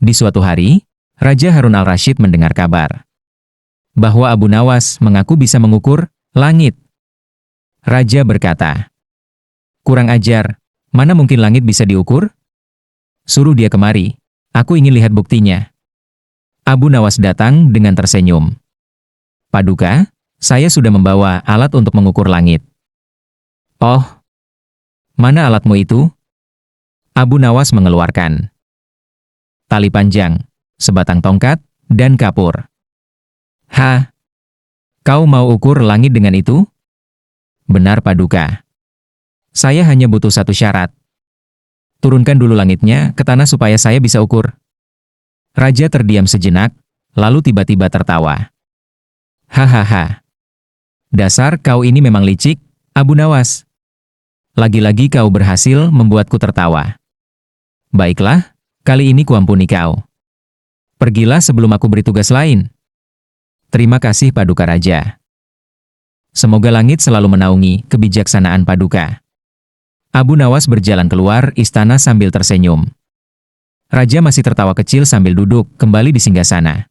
Di suatu hari, Raja Harun al-Rasyid mendengar kabar bahwa Abu Nawas mengaku bisa mengukur langit. Raja berkata, "Kurang ajar, mana mungkin langit bisa diukur? Suruh dia kemari, aku ingin lihat buktinya." Abu Nawas datang dengan tersenyum. "Paduka, saya sudah membawa alat untuk mengukur langit." "Oh, mana alatmu itu?" Abu Nawas mengeluarkan tali panjang, sebatang tongkat, dan kapur. "Hah? Kau mau ukur langit dengan itu?" "Benar, Paduka. Saya hanya butuh satu syarat. Turunkan dulu langitnya ke tanah supaya saya bisa ukur." Raja terdiam sejenak, lalu tiba-tiba tertawa. "Hahaha. Dasar kau ini memang licik, Abu Nawas. Lagi-lagi kau berhasil membuatku tertawa. Baiklah, kali ini kuampuni kau. Pergilah sebelum aku beri tugas lain." "Terima kasih, Paduka Raja. Semoga langit selalu menaungi kebijaksanaan Paduka." Abu Nawas berjalan keluar istana sambil tersenyum. Raja masih tertawa kecil sambil duduk kembali di singgasana.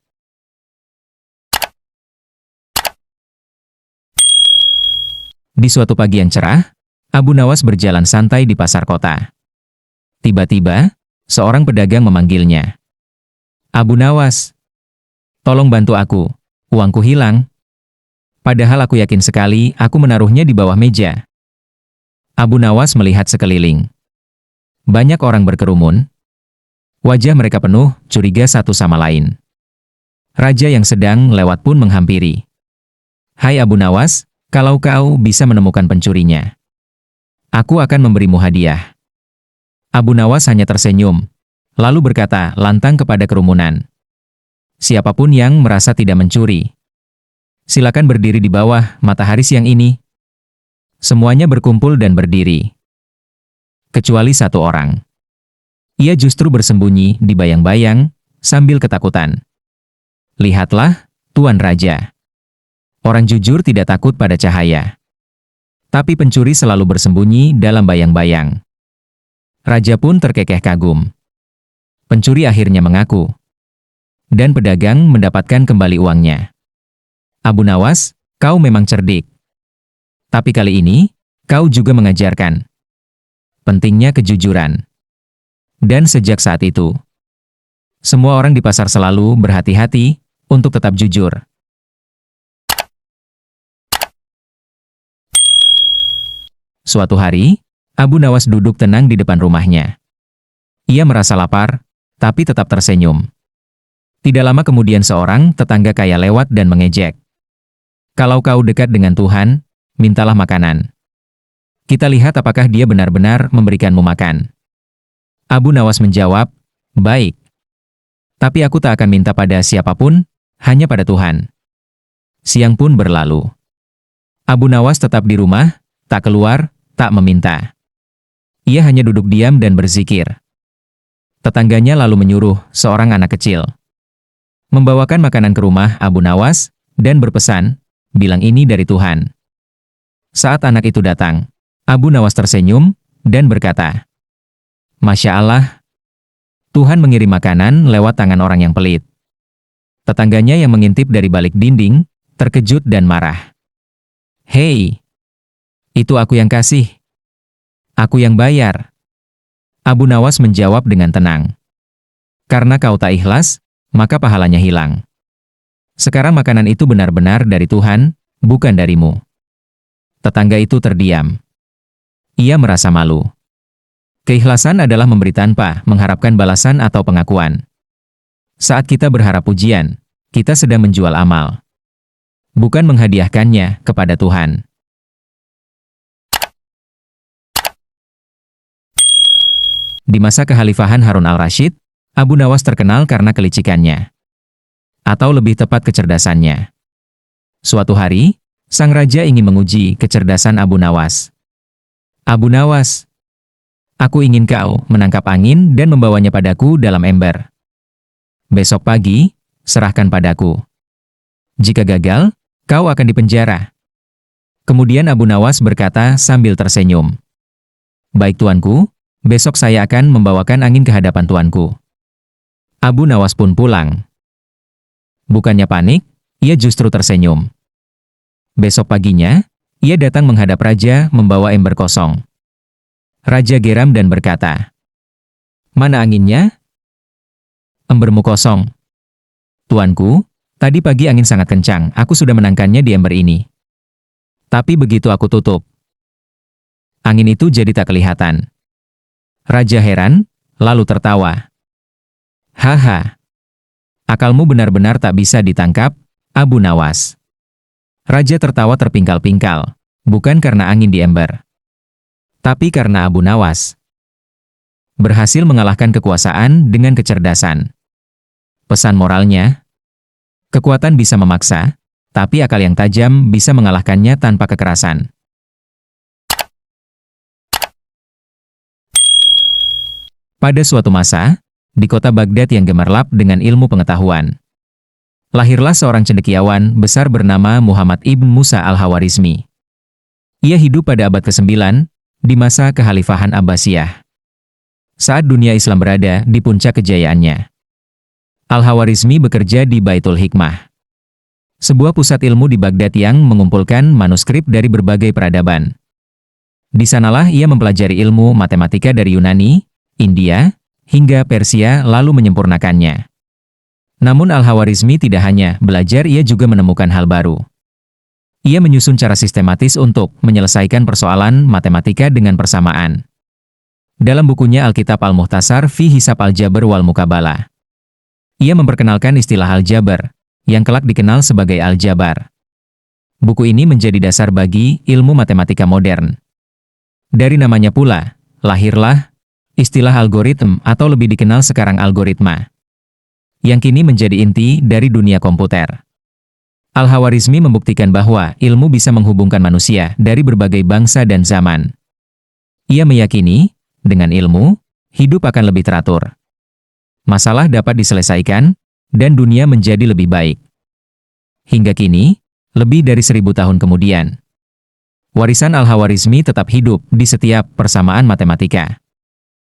Di suatu pagi yang cerah, Abu Nawas berjalan santai di pasar kota. Tiba-tiba, seorang pedagang memanggilnya. "Abu Nawas, tolong bantu aku, uangku hilang. Padahal aku yakin sekali aku menaruhnya di bawah meja." Abu Nawas melihat sekeliling. Banyak orang berkerumun. Wajah mereka penuh curiga satu sama lain. Raja yang sedang lewat pun menghampiri. "Hai Abu Nawas, kalau kau bisa menemukan pencurinya, aku akan memberimu hadiah." Abu Nawas hanya tersenyum, lalu berkata lantang kepada kerumunan, "Siapapun yang merasa tidak mencuri, silakan berdiri di bawah matahari siang ini." Semuanya berkumpul dan berdiri. Kecuali satu orang. Ia justru bersembunyi di bayang-bayang, sambil ketakutan. "Lihatlah, Tuan Raja. Orang jujur tidak takut pada cahaya. Tapi pencuri selalu bersembunyi dalam bayang-bayang." Raja pun terkekeh kagum. Pencuri akhirnya mengaku. Dan pedagang mendapatkan kembali uangnya. "Abu Nawas, kau memang cerdik. Tapi kali ini, kau juga mengajarkan pentingnya kejujuran." Dan sejak saat itu, semua orang di pasar selalu berhati-hati untuk tetap jujur. Suatu hari, Abu Nawas duduk tenang di depan rumahnya. Ia merasa lapar, tapi tetap tersenyum. Tidak lama kemudian seorang tetangga kaya lewat dan mengejek. "Kalau kau dekat dengan Tuhan, mintalah makanan. Kita lihat apakah dia benar-benar memberikanmu makan." Abu Nawas menjawab, "Baik. Tapi aku tak akan minta pada siapapun, hanya pada Tuhan." Siang pun berlalu. Abu Nawas tetap di rumah, tak keluar, tak meminta. Ia hanya duduk diam dan berzikir. Tetangganya lalu menyuruh seorang anak kecil membawakan makanan ke rumah Abu Nawas dan berpesan, "Bilang ini dari Tuhan." Saat anak itu datang, Abu Nawas tersenyum dan berkata, "Masya Allah, Tuhan mengirim makanan lewat tangan orang yang pelit." Tetangganya yang mengintip dari balik dinding, terkejut dan marah. "Hei, itu aku yang kasih. Aku yang bayar." Abu Nawas menjawab dengan tenang, "Karena kau tak ikhlas, maka pahalanya hilang. Sekarang makanan itu benar-benar dari Tuhan, bukan darimu." Tetangga itu terdiam. Ia merasa malu. Keikhlasan adalah memberi tanpa mengharapkan balasan atau pengakuan. Saat kita berharap pujian, kita sedang menjual amal, bukan menghadiahkannya kepada Tuhan. Di masa kekhalifahan Harun al-Rasyid, Abu Nawas terkenal karena kelicikannya, atau lebih tepat kecerdasannya. Suatu hari, sang raja ingin menguji kecerdasan Abu Nawas. "Abu Nawas, aku ingin kau menangkap angin dan membawanya padaku dalam ember. Besok pagi, serahkan padaku. Jika gagal, kau akan dipenjara." Kemudian Abu Nawas berkata sambil tersenyum, "Baik tuanku, besok saya akan membawakan angin ke hadapan tuanku." Abu Nawas pun pulang. Bukannya panik, ia justru tersenyum. Besok paginya, ia datang menghadap raja membawa ember kosong. Raja geram dan berkata, "Mana anginnya?" "Embermu kosong." "Tuanku, tadi pagi angin sangat kencang, aku sudah menangkannya di ember ini. Tapi begitu aku tutup, angin itu jadi tak kelihatan." Raja heran, lalu tertawa. "Haha, akalmu benar-benar tak bisa ditangkap, Abu Nawas." Raja tertawa terpingkal-pingkal, bukan karena angin di ember, tapi karena Abu Nawas berhasil mengalahkan kekuasaan dengan kecerdasan. Pesan moralnya, kekuatan bisa memaksa, tapi akal yang tajam bisa mengalahkannya tanpa kekerasan. Pada suatu masa, di kota Baghdad yang gemerlap dengan ilmu pengetahuan, lahirlah seorang cendekiawan besar bernama Muhammad ibn Musa al-Khawarizmi. Ia hidup pada abad ke-9, di masa kekhalifahan Abbasiyah, saat dunia Islam berada di puncak kejayaannya. Al-Khawarizmi bekerja di Baitul Hikmah, sebuah pusat ilmu di Baghdad yang mengumpulkan manuskrip dari berbagai peradaban. Di sanalah ia mempelajari ilmu matematika dari Yunani, India, hingga Persia lalu menyempurnakannya. Namun Al-Khawarizmi tidak hanya belajar, ia juga menemukan hal baru. Ia menyusun cara sistematis untuk menyelesaikan persoalan matematika dengan persamaan. Dalam bukunya Alkitab Al-Muhtasar fi Hisab Al-Jabr wal Mukabalah, ia memperkenalkan istilah Al-Jabr, yang kelak dikenal sebagai Al-Jabar. Buku ini menjadi dasar bagi ilmu matematika modern. Dari namanya pula, lahirlah istilah algoritma atau lebih dikenal sekarang algoritma, yang kini menjadi inti dari dunia komputer. Al-Khawarizmi membuktikan bahwa ilmu bisa menghubungkan manusia dari berbagai bangsa dan zaman. Ia meyakini, dengan ilmu, hidup akan lebih teratur. Masalah dapat diselesaikan, dan dunia menjadi lebih baik. Hingga kini, lebih dari 1000 tahun kemudian, warisan Al-Khawarizmi tetap hidup di setiap persamaan matematika,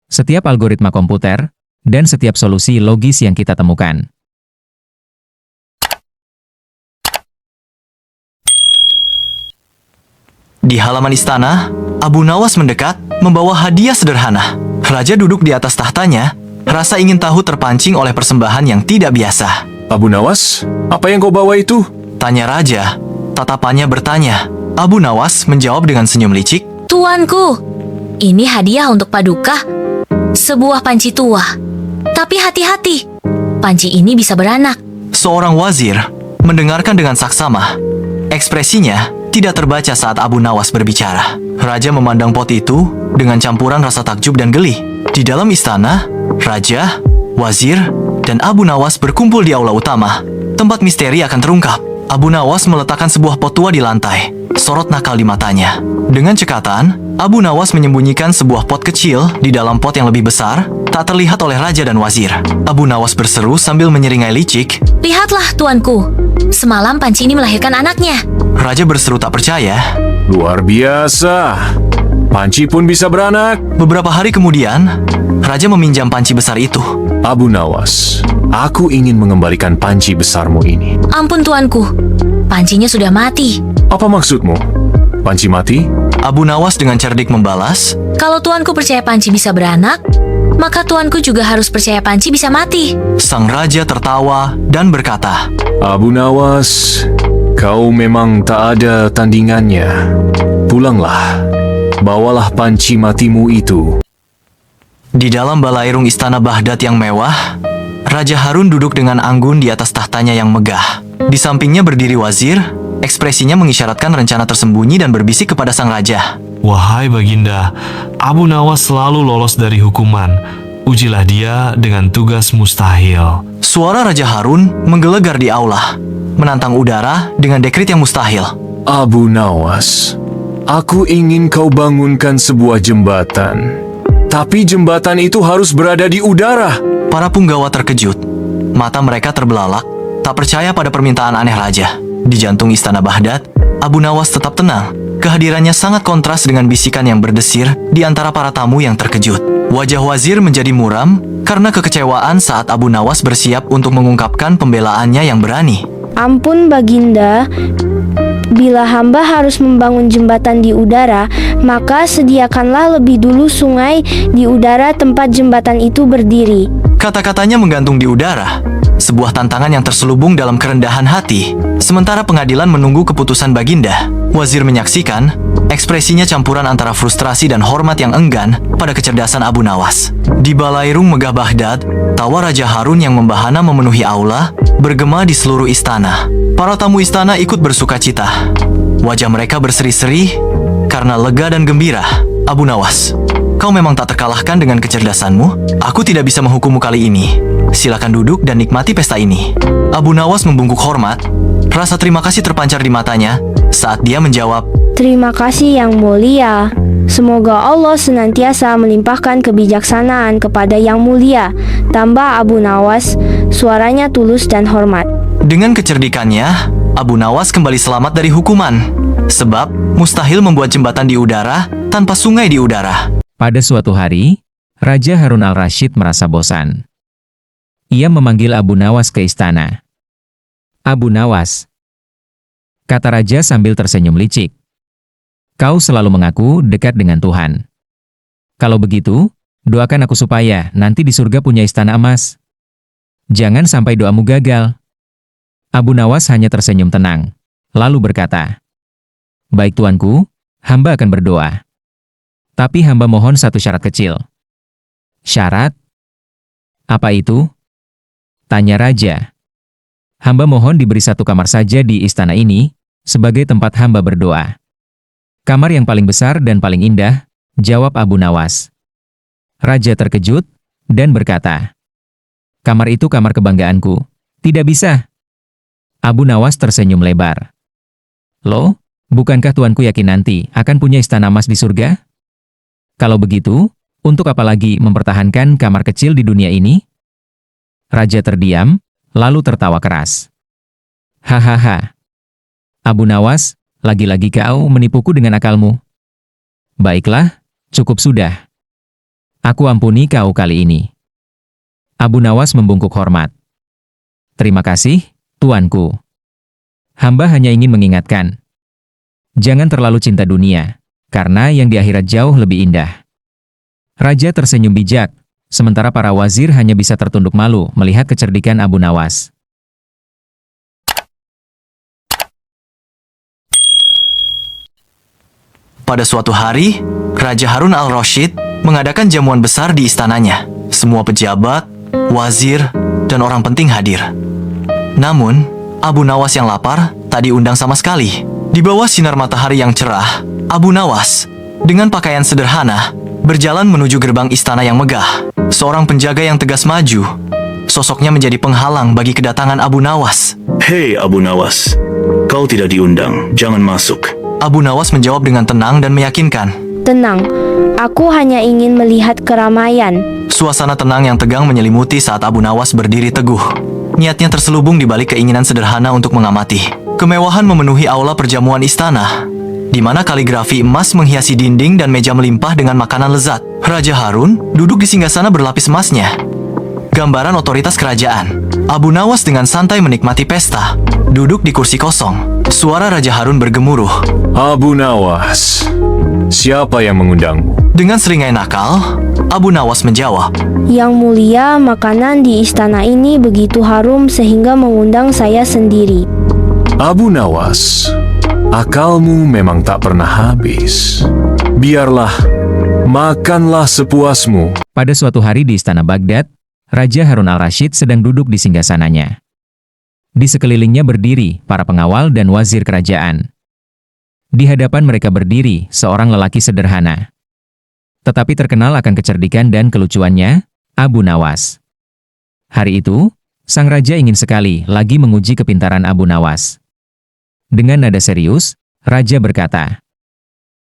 setiap algoritma komputer, dan setiap solusi logis yang kita temukan. Di halaman istana, Abu Nawas mendekat, membawa hadiah sederhana. Raja duduk di atas tahtanya, rasa ingin tahu terpancing oleh persembahan yang tidak biasa. Abu Nawas, apa yang kau bawa itu? Tanya Raja, tatapannya bertanya. Abu Nawas menjawab dengan senyum licik. Tuanku, ini hadiah untuk Paduka, sebuah panci tua. Tapi hati-hati, panci ini bisa beranak. Seorang wazir mendengarkan dengan saksama. Ekspresinya tidak terbaca saat Abu Nawas berbicara. Raja memandang pot itu dengan campuran rasa takjub dan geli. Di dalam istana, Raja, wazir, dan Abu Nawas berkumpul di aula utama. Tempat misteri akan terungkap. Abu Nawas meletakkan sebuah pot tua di lantai, sorot nakal di matanya. Dengan cekatan, Abu Nawas menyembunyikan sebuah pot kecil di dalam pot yang lebih besar, tak terlihat oleh raja dan wazir. Abu Nawas berseru sambil menyeringai licik. Lihatlah, tuanku, semalam panci ini melahirkan anaknya. Raja berseru tak percaya. Luar biasa. Panci pun bisa beranak. Beberapa hari kemudian, raja meminjam panci besar itu. Abu Nawas, aku ingin mengembalikan panci besarmu ini. Ampun tuanku, pancinya sudah mati. Apa maksudmu? Panci mati? Abu Nawas dengan cerdik membalas. Kalau tuanku percaya panci bisa beranak, maka tuanku juga harus percaya panci bisa mati. Sang raja tertawa dan berkata, Abu Nawas, kau memang tak ada tandingannya. Pulanglah, bawalah panci matimu itu. Di dalam balairung istana Baghdad yang mewah, Raja Harun duduk dengan anggun di atas tahtanya yang megah. Di sampingnya berdiri wazir, ekspresinya mengisyaratkan rencana tersembunyi dan berbisik kepada sang raja. Wahai Baginda, Abu Nawas selalu lolos dari hukuman. Ujilah dia dengan tugas mustahil. Suara Raja Harun menggelegar di aula, menantang udara dengan dekrit yang mustahil. Abu Nawas, aku ingin kau bangunkan sebuah jembatan. Tapi jembatan itu harus berada di udara. Para punggawa terkejut. Mata mereka terbelalak, tak percaya pada permintaan aneh raja. Di jantung istana Baghdad, Abu Nawas tetap tenang. Kehadirannya sangat kontras dengan bisikan yang berdesir di antara para tamu yang terkejut. Wajah wazir menjadi muram karena kekecewaan saat Abu Nawas bersiap untuk mengungkapkan pembelaannya yang berani. Ampun Baginda, bila hamba harus membangun jembatan di udara, maka sediakanlah lebih dulu sungai di udara tempat jembatan itu berdiri. Kata-katanya menggantung di udara, sebuah tantangan yang terselubung dalam kerendahan hati. Sementara pengadilan menunggu keputusan Baginda, wazir menyaksikan, ekspresinya campuran antara frustrasi dan hormat yang enggan pada kecerdasan Abu Nawas. Di balairung megah Baghdad, tawa Raja Harun yang membahana memenuhi aula, bergema di seluruh istana. Para tamu istana ikut bersuka cita. Wajah mereka berseri-seri karena lega dan gembira. Abu Nawas, kau memang tak terkalahkan dengan kecerdasanmu. Aku tidak bisa menghukummu kali ini. Silakan duduk dan nikmati pesta ini. Abu Nawas membungkuk hormat. Rasa terima kasih terpancar di matanya saat dia menjawab, Terima kasih Yang Mulia. Semoga Allah senantiasa melimpahkan kebijaksanaan kepada Yang Mulia. Tambah Abu Nawas, suaranya tulus dan hormat. Dengan kecerdikannya, Abu Nawas kembali selamat dari hukuman. Sebab, mustahil membuat jembatan di udara tanpa sungai di udara. Pada suatu hari, Raja Harun al-Rashid merasa bosan. Ia memanggil Abu Nawas ke istana. Abu Nawas, kata Raja sambil tersenyum licik. Kau selalu mengaku dekat dengan Tuhan. Kalau begitu, doakan aku supaya nanti di surga punya istana emas. Jangan sampai doamu gagal. Abu Nawas hanya tersenyum tenang, lalu berkata, Baik tuanku, hamba akan berdoa. Tapi hamba mohon satu syarat kecil. Syarat? Apa itu? Tanya Raja. Hamba mohon diberi satu kamar saja di istana ini, sebagai tempat hamba berdoa. Kamar yang paling besar dan paling indah, jawab Abu Nawas. Raja terkejut, dan berkata, Kamar itu kamar kebanggaanku. Tidak bisa. Abu Nawas tersenyum lebar. Loh, bukankah tuanku yakin nanti akan punya istana emas di surga? Kalau begitu, untuk apa lagi mempertahankan kamar kecil di dunia ini? Raja terdiam, lalu tertawa keras. Hahaha. Abu Nawas, lagi-lagi kau menipuku dengan akalmu. Baiklah, cukup sudah. Aku ampuni kau kali ini. Abu Nawas membungkuk hormat. Terima kasih, tuanku. Hamba hanya ingin mengingatkan. Jangan terlalu cinta dunia, karena yang di akhirat jauh lebih indah. Raja tersenyum bijak. Sementara para wazir hanya bisa tertunduk malu melihat kecerdikan Abu Nawas. Pada suatu hari, Raja Harun al-Rashid mengadakan jamuan besar di istananya. Semua pejabat, wazir, dan orang penting hadir. Namun, Abu Nawas yang lapar tak diundang sama sekali. Di bawah sinar matahari yang cerah, Abu Nawas, dengan pakaian sederhana, berjalan menuju gerbang istana yang megah. Seorang penjaga yang tegas maju. Sosoknya menjadi penghalang bagi kedatangan Abu Nawas. Hei Abu Nawas, kau tidak diundang, jangan masuk. Abu Nawas menjawab dengan tenang dan meyakinkan. Tenang, aku hanya ingin melihat keramaian. Suasana tenang yang tegang menyelimuti saat Abu Nawas berdiri teguh. Niatnya terselubung di balik keinginan sederhana untuk mengamati. Kemewahan memenuhi aula perjamuan istana, di mana kaligrafi emas menghiasi dinding dan meja melimpah dengan makanan lezat. Raja Harun duduk di singgasana berlapis emasnya. Gambaran otoritas kerajaan. Abu Nawas dengan santai menikmati pesta, duduk di kursi kosong. Suara Raja Harun bergemuruh. Abu Nawas, siapa yang mengundangmu? Dengan seringai nakal, Abu Nawas menjawab, Yang Mulia, makanan di istana ini begitu harum sehingga mengundang saya sendiri. Abu Nawas, akalmu memang tak pernah habis. Biarlah, makanlah sepuasmu. Pada suatu hari di istana Baghdad, Raja Harun al-Rashid sedang duduk di singgasananya. Di sekelilingnya berdiri para pengawal dan wazir kerajaan. Di hadapan mereka berdiri seorang lelaki sederhana, tetapi terkenal akan kecerdikan dan kelucuannya, Abu Nawas. Hari itu, sang raja ingin sekali lagi menguji kepintaran Abu Nawas. Dengan nada serius, Raja berkata,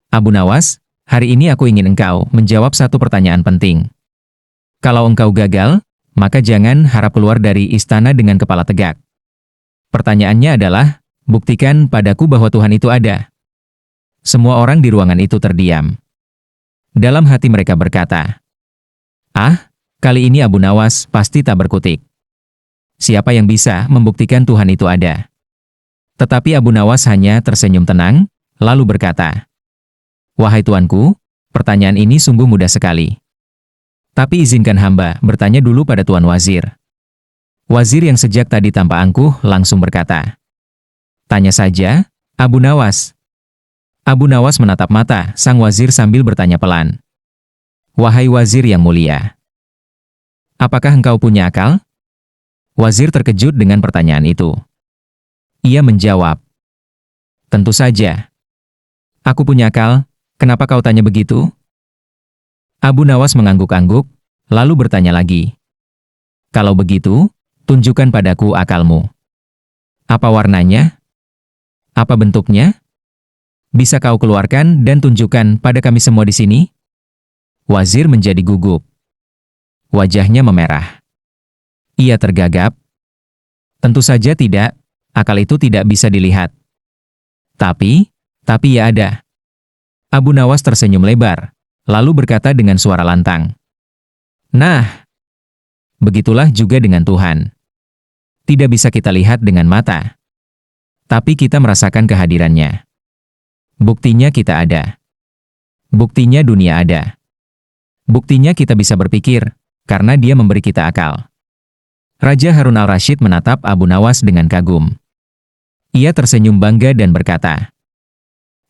Abu Nawas, hari ini aku ingin engkau menjawab satu pertanyaan penting. Kalau engkau gagal, maka jangan harap keluar dari istana dengan kepala tegak. Pertanyaannya adalah, buktikan padaku bahwa Tuhan itu ada. Semua orang di ruangan itu terdiam. Dalam hati mereka berkata, "Ah, kali ini Abu Nawas pasti tak berkutik. Siapa yang bisa membuktikan Tuhan itu ada?" Tetapi Abu Nawas hanya tersenyum tenang, lalu berkata, "Wahai tuanku, pertanyaan ini sungguh mudah sekali. Tapi izinkan hamba bertanya dulu pada Tuan Wazir." Wazir yang sejak tadi tampak angkuh langsung berkata, "Tanya saja, Abu Nawas." Abu Nawas menatap mata sang wazir sambil bertanya pelan, "Wahai wazir yang mulia, apakah engkau punya akal?" Wazir terkejut dengan pertanyaan itu. Ia menjawab, "Tentu saja. Aku punya akal, kenapa kau tanya begitu?" Abu Nawas mengangguk-angguk, lalu bertanya lagi, "Kalau begitu, tunjukkan padaku akalmu. Apa warnanya? Apa bentuknya? Bisa kau keluarkan dan tunjukkan pada kami semua di sini?" Wazir menjadi gugup. Wajahnya memerah. Ia tergagap. "Tentu saja tidak, akal itu tidak bisa dilihat. Tapi ya ada." Abu Nawas tersenyum lebar, lalu berkata dengan suara lantang, "Nah, begitulah juga dengan Tuhan. Tidak bisa kita lihat dengan mata, tapi kita merasakan kehadirannya. Buktinya kita ada. Buktinya dunia ada. Buktinya kita bisa berpikir, karena dia memberi kita akal." Raja Harun al-Rashid menatap Abu Nawas dengan kagum. Ia tersenyum bangga dan berkata,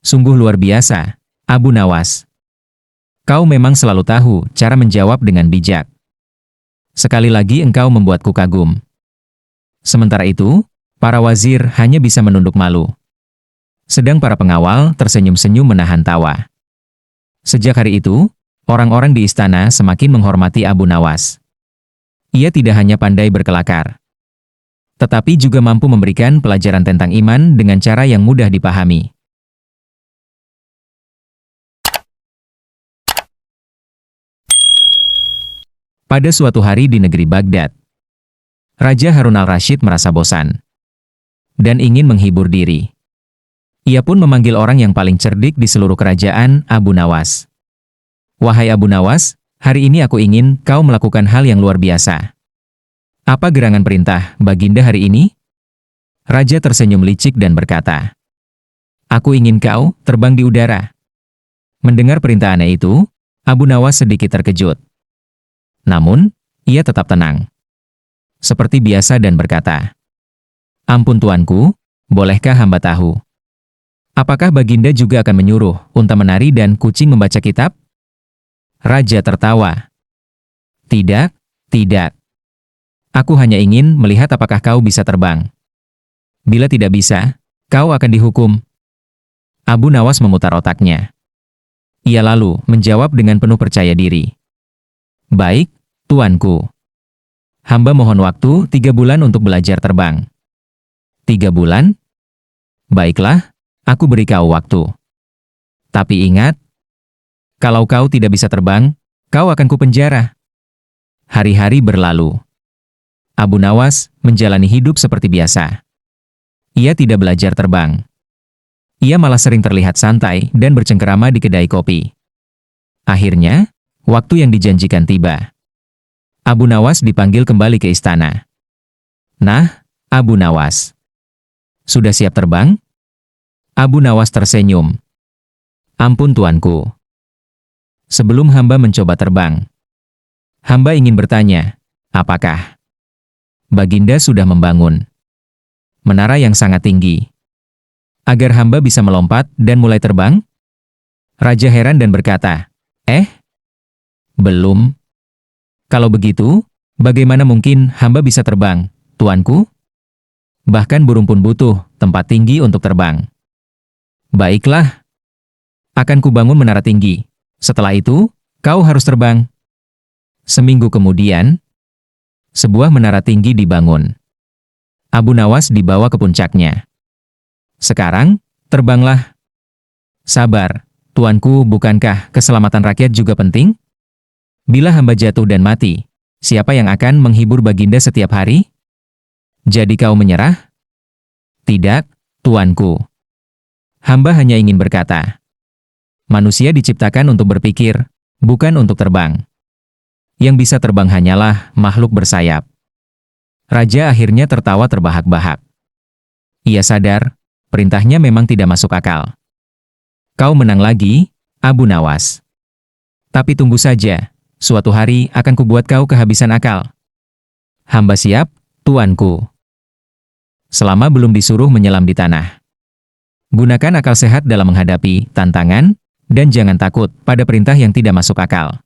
"Sungguh luar biasa, Abu Nawas. Kau memang selalu tahu cara menjawab dengan bijak. Sekali lagi engkau membuatku kagum." Sementara itu, para wazir hanya bisa menunduk malu. Sedang para pengawal tersenyum-senyum menahan tawa. Sejak hari itu, orang-orang di istana semakin menghormati Abu Nawas. Ia tidak hanya pandai berkelakar, tetapi juga mampu memberikan pelajaran tentang iman dengan cara yang mudah dipahami. Pada suatu hari di negeri Baghdad, Raja Harun al-Rashid merasa bosan dan ingin menghibur diri. Ia pun memanggil orang yang paling cerdik di seluruh kerajaan, Abu Nawas. "Wahai Abu Nawas, hari ini aku ingin kau melakukan hal yang luar biasa." "Apa gerangan perintah Baginda hari ini?" Raja tersenyum licik dan berkata, "Aku ingin kau terbang di udara." Mendengar perintah aneh itu, Abu Nawas sedikit terkejut. Namun, ia tetap tenang. Seperti biasa dan berkata, "Ampun tuanku, bolehkah hamba tahu? Apakah Baginda juga akan menyuruh unta menari dan kucing membaca kitab?" Raja tertawa. "Tidak, tidak. Aku hanya ingin melihat apakah kau bisa terbang. Bila tidak bisa, kau akan dihukum." Abu Nawas memutar otaknya. Ia lalu menjawab dengan penuh percaya diri, "Baik, tuanku. Hamba mohon waktu 3 bulan untuk belajar terbang." 3 bulan? Baiklah. Aku beri kau waktu. Tapi ingat, kalau kau tidak bisa terbang, kau akan kupenjara. Hari-hari berlalu. Abu Nawas menjalani hidup seperti biasa. Ia tidak belajar terbang. Ia malah sering terlihat santai dan bercengkerama di kedai kopi. Akhirnya, waktu yang dijanjikan tiba. Abu Nawas dipanggil kembali ke istana. "Nah, Abu Nawas, sudah siap terbang?" Abu Nawas tersenyum. "Ampun tuanku. Sebelum hamba mencoba terbang, hamba ingin bertanya, apakah Baginda sudah membangun menara yang sangat tinggi, agar hamba bisa melompat dan mulai terbang?" Raja heran dan berkata, Belum. Kalau begitu, bagaimana mungkin hamba bisa terbang, tuanku? Bahkan burung pun butuh tempat tinggi untuk terbang." "Baiklah. Akan kubangun menara tinggi. Setelah itu, kau harus terbang." Seminggu kemudian, sebuah menara tinggi dibangun. Abu Nawas dibawa ke puncaknya. "Sekarang, terbanglah." "Sabar, tuanku, bukankah keselamatan rakyat juga penting? Bila hamba jatuh dan mati, siapa yang akan menghibur Baginda setiap hari? Jadi kau menyerah?" "Tidak, tuanku. Hamba hanya ingin berkata, Manusia diciptakan untuk berpikir, bukan untuk terbang. Yang bisa terbang hanyalah makhluk bersayap. Raja akhirnya tertawa terbahak-bahak. Ia sadar, perintahnya memang tidak masuk akal. Kau menang lagi, Abu Nawas. Tapi tunggu saja, suatu hari akan kubuat kau kehabisan akal. Hamba siap, tuanku. Selama belum disuruh menyelam di tanah. Gunakan akal sehat dalam menghadapi tantangan, dan jangan takut pada perintah yang tidak masuk akal.